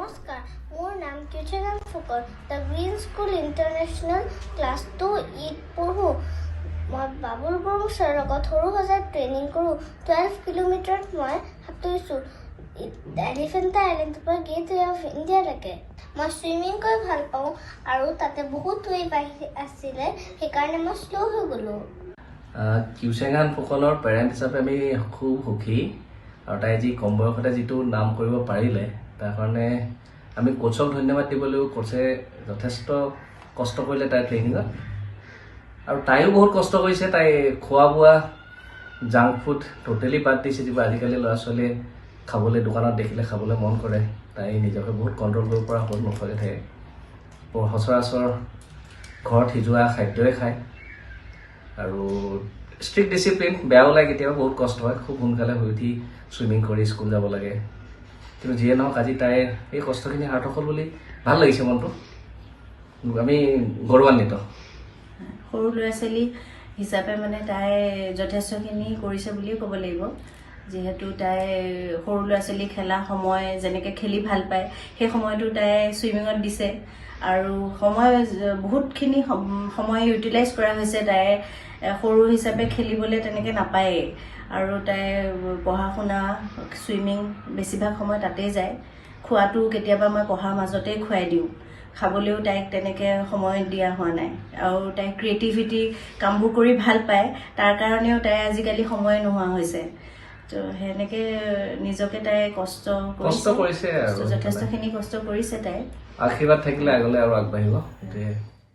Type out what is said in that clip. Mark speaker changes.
Speaker 1: নমস্কাৰ, মোৰ নাম কিউচেনাম Phukan. The green school international class 2 পঢ়োঁ। মই বাবুল বৰুং ছাৰৰ লগত সৰু সজাত ট্ৰেইনিং কৰোঁ। 12 কিলোমিটাৰত মই সাঁতুৰিছোঁ এলিফেণ্টা আইলেণ্ডৰ পৰা গেটৱে অফ ইণ্ডিয়ালৈকে। মই চুইমিং কৰি ভাল পাওঁ আৰু তাতে বহুত ৱেভ আছিলে, সেইকাৰণে মই শ্ল' হৈ গ'লোঁ।
Speaker 2: কিউচেনাম ফুকনৰ পেৰেণ্ট হিচাপে আমি খুব সুখী আৰু তাই যি কম বয়সতে যিটো নাম কৰিব পাৰিলে তাৰ কাৰণে আমি কোচক ধন্যবাদ দিব লাগিব। কোচে যথেষ্ট কষ্ট কৰিলে তাইৰ ট্ৰেইনিঙত আৰু তাইও বহুত কষ্ট কৰিছে। তাই খোৱা বোৱা জাংক ফুড টোটেলি বাদ দিছে, যিবোৰ আজিকালি ল'ৰা ছোৱালীয়ে খাবলৈ দোকানত দেখিলে খাবলৈ মন কৰে। তাই নিজকে বহুত কণ্ট্ৰল কৰিব পৰা হ'ল, নোখোৱাকৈ থাকে। সচৰাচৰ ঘৰত সিজোৱা খাদ্যই খায় আৰু ষ্ট্ৰিক্ট ডিচিপ্লিন। বেয়াও লাগে কেতিয়াবা, বহুত কষ্ট হয়। খুব সোনকালে শুই উঠি চুইমিং কৰি স্কুল যাব লাগে। কিন্তু যিয়ে নহওক আজি তাইৰ এই কষ্টখিনি সাৰ্থক হ'ল বুলি ভাল লাগিছে মনটো। আমি গৌৰৱান্বিত।
Speaker 3: সৰু ল'ৰা ছোৱালী হিচাপে মানে তাই যথেষ্টখিনি কৰিছে বুলিয়ে ক'ব লাগিব। যিহেতু তাই সৰু ল'ৰা ছোৱালী খেলা সময় যেনেকৈ খেলি ভাল পায়, সেই সময়টো তাই চুইমিঙত দিছে আৰু সময় বহুতখিনি সময় ইউটিলাইজ কৰা হৈছে। তাই সৰু হিচাপে খেলিবলৈ তেনেকৈ নাপায়েই আৰু তাই পঢ়া শুনা চুইমিং বেছিভাগ সময় তাতেই যায়। খোৱাটো কেতিয়াবা মই পঢ়াৰ মাজতেই খুৱাই দিওঁ, খাবলৈও তাইক তেনেকৈ সময় দিয়া হোৱা নাই। আৰু তাই ক্ৰিয়েটিভিটি কামবোৰ কৰি ভাল পায়, তাৰ কাৰণেও তাই আজিকালি সময় নোহোৱা হৈছে। তো সেনেকৈ নিজকে তাই কষ্ট কৰিছে, যথেষ্টখিনি কষ্ট কৰিছে তাই।
Speaker 2: আশীৰ্বাদ থাকিলে আগলৈ আৰু আগবাঢ়িব।